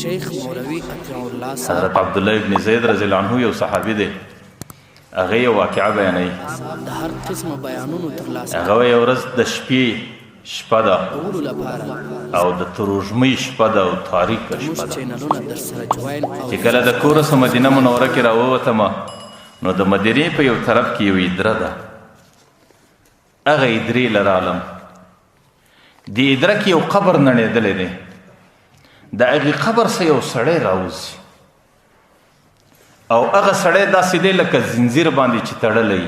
شیخ مولوی عطیه الله صاحب حضرت عبدالله ابن زید رضی الله عنه یو صحابي دی، هغه یو واقعه بیانوي. د هر قسمه بیانونو ترلاسه هغه یو ورځ د شپې شپه ده کولو لپاره او د تروژمۍ شپه ده او تاریکه شپه موږ ده. چینلونه درسره جوین او چې کله د کوره څخه مدینه منوره کې راووتم نو د مدینې په یو طرف کې یو ادره ده. هغه ادرې له رالم، د ادره کې یو قبر نړېدلی دی. د هغې قبر څخه یو سړی راوځي او هغه سړی داسې دی لکه زنځیر باندې چې تړلی،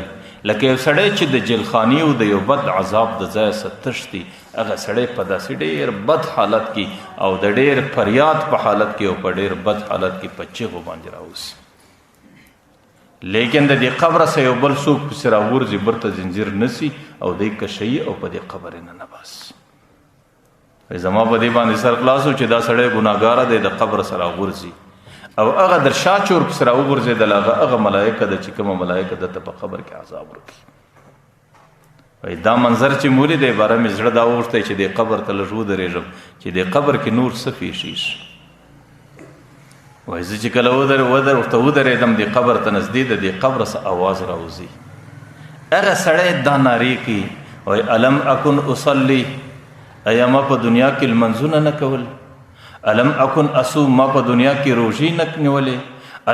لکه یو سړی چې د جیلخانې او د یو بد عذاب د ځایه څخه تښتي. هغه سړی په داسې ډېر بد حالت کې او د ډېر فریاد په حالت کې او په ډېر بد حالت کې په چیغو باندې راوځي. لیکن د دې قبره څخه یو بل څوک پسې راغورځي، برته زنځیر نسي او دی کشوي او په دې قبر یې ننباسي. زما په دې باندې سر خلاص و چې دا سړی ګناهګاره دی، د قبر سره راغورځي او هغه در شا چور پسې راوغورځېدل. هغه ملایکه ده چې کومه ملایکه دته په قبر کې عذاب ورکړي. وایي دا منظر چې مولي دی باره مې زړه دا وغوښتی چې دې قبر ته لږ ودرېږم چې دې قبر کې نور څه پېښېږي. وایي زه چې کله ورته ودرېدم دې قبر ته نږدې د دې قبر څه اواز راوځي. هغه سړی دا نارې کوي، وایي الم اکن اصلي، ایا ما په دنیا کې لمنځونه نه کول؟ الم اکن اصوم، ما په دنیا کې روژې نه نیولې؟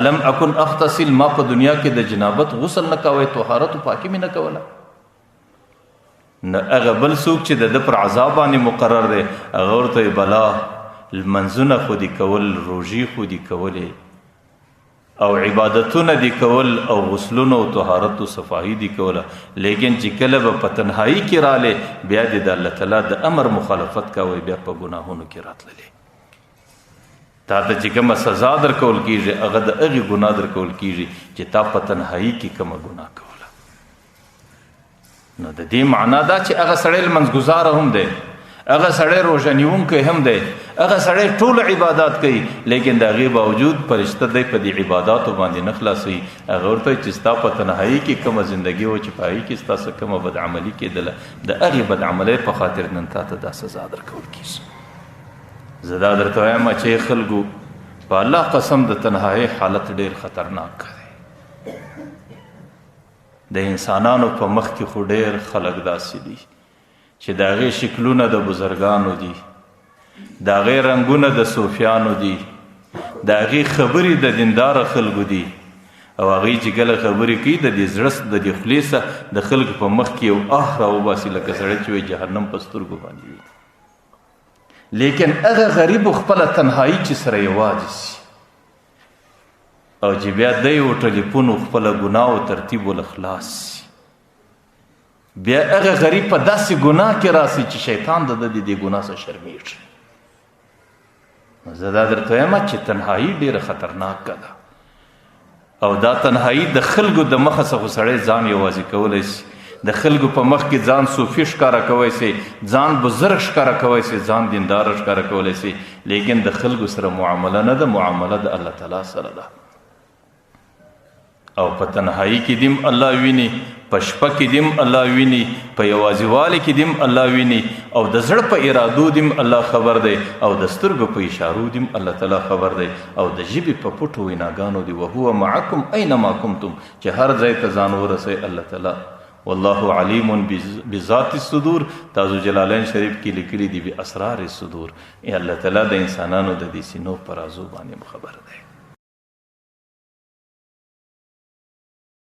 الم اکن اغتسل، ما په دنیا کې د جنابت غسل نه کوی، طهارت او پاکي مې نه کوله؟ نه هغه بل څوک چې د ده پر عذاب باندې مقرر دی هغه ورته بلا لمنځونه خو دې کول، روژې خو دې کولې او عبادتونه دې کول او غسلونه او طهارت او صفاهي دې کوله، لیکن چې کله به په تنهایي کې رالی بیا دې د الله تعالی د امر مخالفت کوئ، بیا په ګناهونو کې راتللی. تا ته چې کومه سزا درکول کېږي هغه د هغې ګناه درکول کېږي چې تا په تنهایي کې کومه ګناه کوله. نو د دې معنا دا چې هغه سړی لمنځګزاره هم دی، هغه سړی روژه نیونکی هم دی، هغه سړی ټول عبادات کوي، لیکن د هغې باوجود فرشته دی په دې عباداتو باندې نه خلاصوي. هغه ورته وایي چې ستا په تنهایي کې کومه زندګي وه چې په هغې کې ستاسو کومه بدعملي کېدله، د هغې بدعملۍ په خاطر نن تا ته دا سزا درکول کېږي. زه دا درته وایم چې خلکو په الله قسم د تنهایي حالت ډېر خطرناک دی. د انسانانو په مخ کې خو ډېر خلک داسې دي چې د هغې شکلونه د بزرګانو دي، د هغې رنګونه د صوفیانو دي، د هغې خبرې د دینداره خلکو دي او هغوی چې کله خبرې کوي د دې زړه د دې خولې څخه د خلکو په مخ کې یو آه راوباسي لکه سړی چې وایي جهنم په سترګو باندې وي. لیکن هغه غریب خپله تنهایي چې سره یوازې سي او چې بیا دی و ټلیفون خپله ګناه او ترتیب ول خلاص سي، بیا هغه غریب په داسې ګناه کې راسي چې شیطان د ده د دې ګناه څخه شرمېږي. زه دا درته وایم چې تنهایي ډېره خطرناکه ده او دا تنهایي د خلکو د مخه څخه سړی ځان یوازې کولی سي، د خلکو په مخ کې ځان صوفي ښکاره کوی سي، ځان بزرګ ښکاره کوی سي، ځان دینداره ښکاره کولی سي، لیکن د خلکو سره معامله نه ده، معامله د الله تعالی سره ده. او په تنهایي کې دیم الله ویني، په شپه کې دیم الله ویني، په یوازیوالي کې دیم الله ویني، او د زړه په ارادو دیم الله خبر دی، او د سترګو په اشارو دیم الله تعالی خبر دی، او د ژبې په پټو ویناګانو دی. وهو معکم اینما کنتم، چې هر ځای ته ځان ورسوي الله تعالی. والله علیم بذات الصدور، تاسو جلالین شریف کې لیکلي دي باسرار الصدور. الله تعالی د انسانانو د دې سینو په رازو باندې خبر دی.